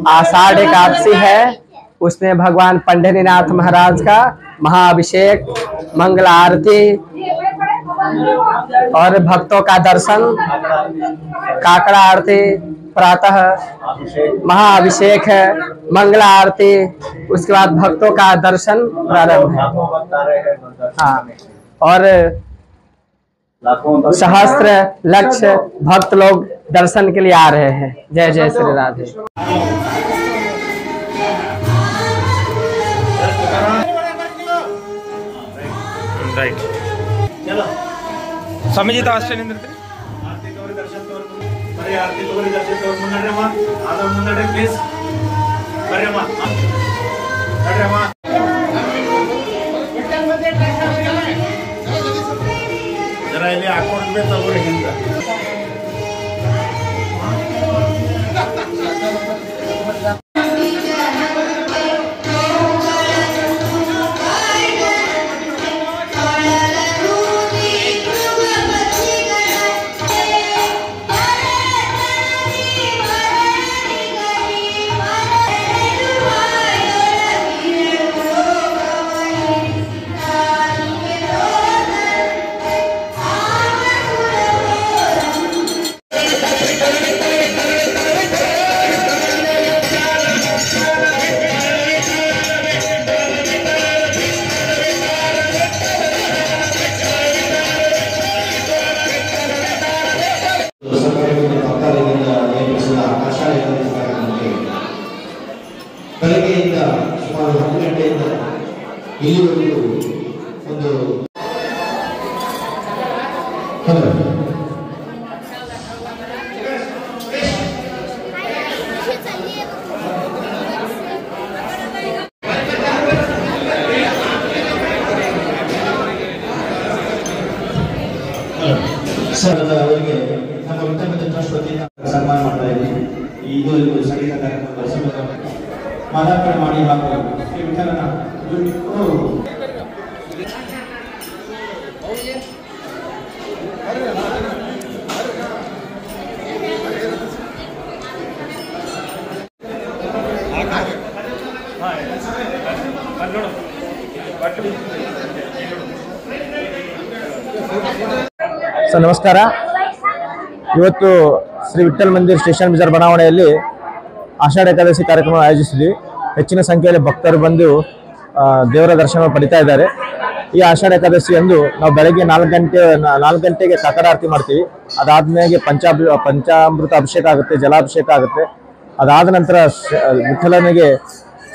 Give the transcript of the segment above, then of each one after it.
आषाढ़ एकादशी है, उसमें भगवान पंढरीनाथ महाराज का महाअभिषेक, मंगल आरती और भक्तों का दर्शन, काकड़ा आरती, प्रातः महाअभिषेक है, मंगल आरती, उसके बाद भक्तों का दर्शन प्रारंभ है। हाँ, और सहस्त्र लक्ष्य भक्त लोग दर्शन के लिए आ रहे हैं। जय जय श्री राधे। राइट, स्वामी जी तो आश्चर्य प्लीज जरा ಇಲ್ಲಿ ಅಕೌಂಟ್ ಮೇಲೆ ತಗೊಳ್ಳಿ ಹಿಂದೆ ಬೆಳಗ್ಗೆಯಿಂದ ಸುಮಾರು 10 ಗಂಟೆಯಿಂದ ಇಲ್ಲಿವರೆಗೂ ಒಂದು ಅವರಿಗೆ ನಮ್ಮ ವಿಠಲ ಟ್ರಸ್ಟ್ ವತಿಯಿಂದ ಸನ್ಮಾನ ಮಾಡ್ತಾ ಇದ್ದೀವಿ. ಇದುವರೆಗೂ ಸಂಗೀತ ಕಾರ್ಯಕ್ರಮ ಮಾಲಾರ್ಪಣೆ ಮಾಡಿ ಹಾಗೂ ಶ್ರೀ ವಿಠಲನ ಸರ್ ನಮಸ್ಕಾರ. ಇವತ್ತು ಶ್ರೀ ವಿಠಲ್ ಮಂದಿರ್ ಸ್ಟೇಷನ್ ಬಜಾರ್ ಬಡಾವಣೆಯಲ್ಲಿ ಆಷಾಢ ಏಕಾದಶಿ ಕಾರ್ಯಕ್ರಮ ಆಯೋಜಿಸಿದ್ವಿ. ಹೆಚ್ಚಿನ ಸಂಖ್ಯೆಯಲ್ಲಿ ಭಕ್ತರು ಬಂದು ದೇವರ ದರ್ಶನ ಪಡಿತಾ ಇದ್ದಾರೆ. ಈ ಆಷಾಢ ಏಕಾದಶಿ ಅಂದು ನಾವು ಬೆಳಗ್ಗೆ 4 ಗಂಟೆಗೆ ಕಾಕಡ ಆರತಿ ಮಾಡ್ತೀವಿ. ಅದಾದ್ಮೇಲೆ ಪಂಚಾಮೃತ ಅಭಿಷೇಕ ಆಗುತ್ತೆ, ಜಲಾಭಿಷೇಕ ಆಗುತ್ತೆ. ಅದಾದ ನಂತರ ವಿಠಲನಿಗೆ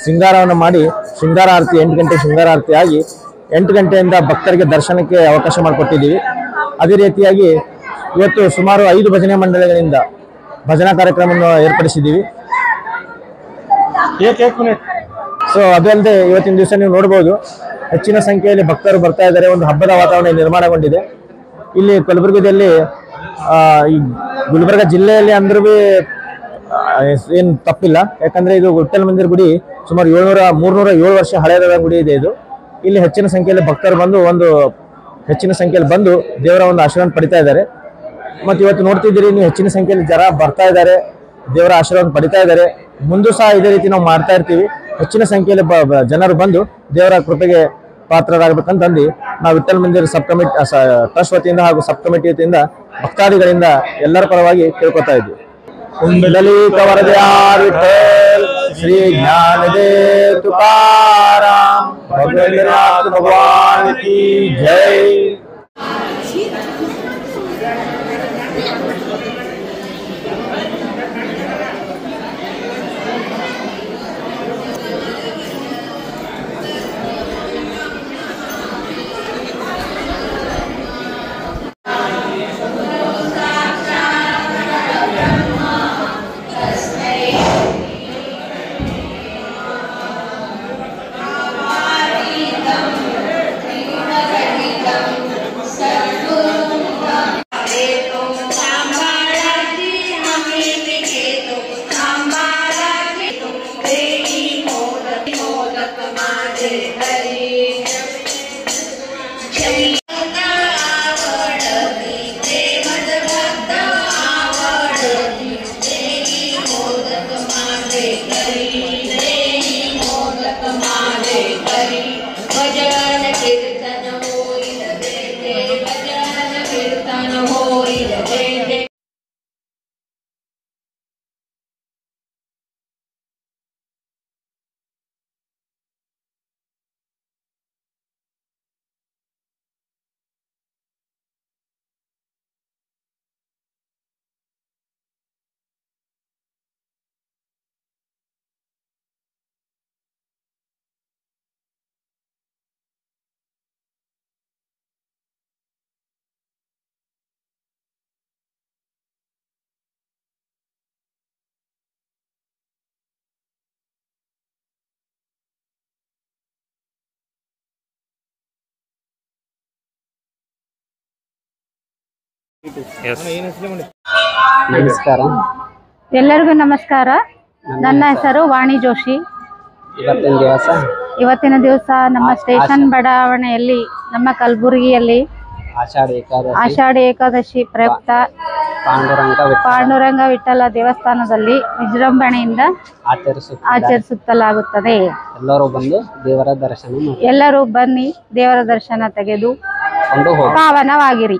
ಶೃಂಗಾರವನ್ನು ಮಾಡಿ ಶೃಂಗಾರ ಆರತಿ 8 ಗಂಟೆಗೆ ಶೃಂಗಾರ ಆರತಿ ಆಗಿ 8 ಗಂಟೆಯಿಂದ ಭಕ್ತರಿಗೆ ದರ್ಶನಕ್ಕೆ ಅವಕಾಶ ಮಾಡಿಕೊಟ್ಟಿದ್ದೀವಿ. ಅದೇ ರೀತಿಯಾಗಿ ಇವತ್ತು ಸುಮಾರು 5 ಭಜನೆ ಮಂಡಳಿಗಳಿಂದ ಭಜನಾ ಕಾರ್ಯಕ್ರಮವನ್ನು ಏರ್ಪಡಿಸಿದ್ದೀವಿ. ಸೊ ಅದಲ್ಲದೆ ಇವತ್ತಿನ ದಿವಸ ನೀವು ನೋಡ್ಬೋದು ಹೆಚ್ಚಿನ ಸಂಖ್ಯೆಯಲ್ಲಿ ಭಕ್ತರು ಬರ್ತಾ ಇದ್ದಾರೆ. ಒಂದು ಹಬ್ಬದ ವಾತಾವರಣ ನಿರ್ಮಾಣಗೊಂಡಿದೆ. ಇಲ್ಲಿ ಕಲಬುರಗಿಯಲ್ಲಿ ಈ ಗುಲ್ಬರ್ಗ ಜಿಲ್ಲೆಯಲ್ಲಿ ಅಂದ್ರೂ ಏನು ತಪ್ಪಿಲ್ಲ. ಯಾಕಂದ್ರೆ ಇದು ವಿಠಲ್ ಮಂದಿರ್ ಗುಡಿ ಸುಮಾರು 307 ವರ್ಷ ಹಳೆಯದ ಗುಡಿ ಇದೆ. ಇದು ಇಲ್ಲಿ ಹೆಚ್ಚಿನ ಸಂಖ್ಯೆಯಲ್ಲಿ ಭಕ್ತರು ಬಂದು ದೇವರ ಒಂದು ಆಶೀರ್ವಾದ ಪಡಿತಾ ಇದ್ದಾರೆ. ಮತ್ತು ಇವತ್ತು ನೋಡ್ತಿದ್ದೀರಿ ನೀವು ಹೆಚ್ಚಿನ ಸಂಖ್ಯೆಯಲ್ಲಿ ಜನ ಬರ್ತಾ ಇದ್ದಾರೆ, ದೇವರ ಆಶೀರ್ವಾದ ಪಡಿತಾ ಇದ್ದಾರೆ. ಮುಂದೂ ಸಹ ಇದೇ ರೀತಿ ನಾವು ಮಾಡ್ತಾ ಇರ್ತೀವಿ. ಹೆಚ್ಚಿನ ಸಂಖ್ಯೆಯಲ್ಲಿ ಜನರು ಬಂದು ದೇವರ ಕೃಪೆಗೆ ಪಾತ್ರರಾಗಬೇಕಂತಂದು ನಾವು ವಿಠಲ್ ಮಂದಿರ್ ಸಬ್ ಕಮಿಟಿ ಟ್ರಸ್ಟ್ ವತಿಯಿಂದ ಹಾಗೂ ಸಬ್ ಕಮಿಟಿ ವತಿಯಿಂದ ಭಕ್ತಾದಿಗಳಿಂದ ಎಲ್ಲರ ಪರವಾಗಿ ಕೇಳ್ಕೊತಾ ಇದ್ವಿ. कुंडलिक वरदयार विठल श्री ज्ञानदेव तुकाराम भगवंतनाथ भगवान की जय। ನಮಸ್ಕಾರ. ಎಲ್ಲರಿಗೂ ನಮಸ್ಕಾರ. ನನ್ನ ಹೆಸರು ವಾಣಿ ಜೋಶಿ. ಇವತ್ತಿನ ದಿವಸ ನಮ್ಮ ಸ್ಟೇಷನ್ ಬಡಾವಣೆಯಲ್ಲಿ ನಮ್ಮ ಕಲಬುರಗಿಯಲ್ಲಿ ಆಷಾಢಿ ಏಕಾದಶಿ ಪ್ರಯುಕ್ತ ಪಾಂಡುರಂಗ ವಿಠಲ ದೇವಸ್ಥಾನದಲ್ಲಿ ವಿಜೃಂಭಣೆಯಿಂದ ಆಚರಿಸುತ್ತಲಾಗುತ್ತದೆ. ಎಲ್ಲರೂ ಬನ್ನಿ ದೇವರ ದರ್ಶನ ತೆಗೆದು ಪಾವನವಾಗಿರಿ.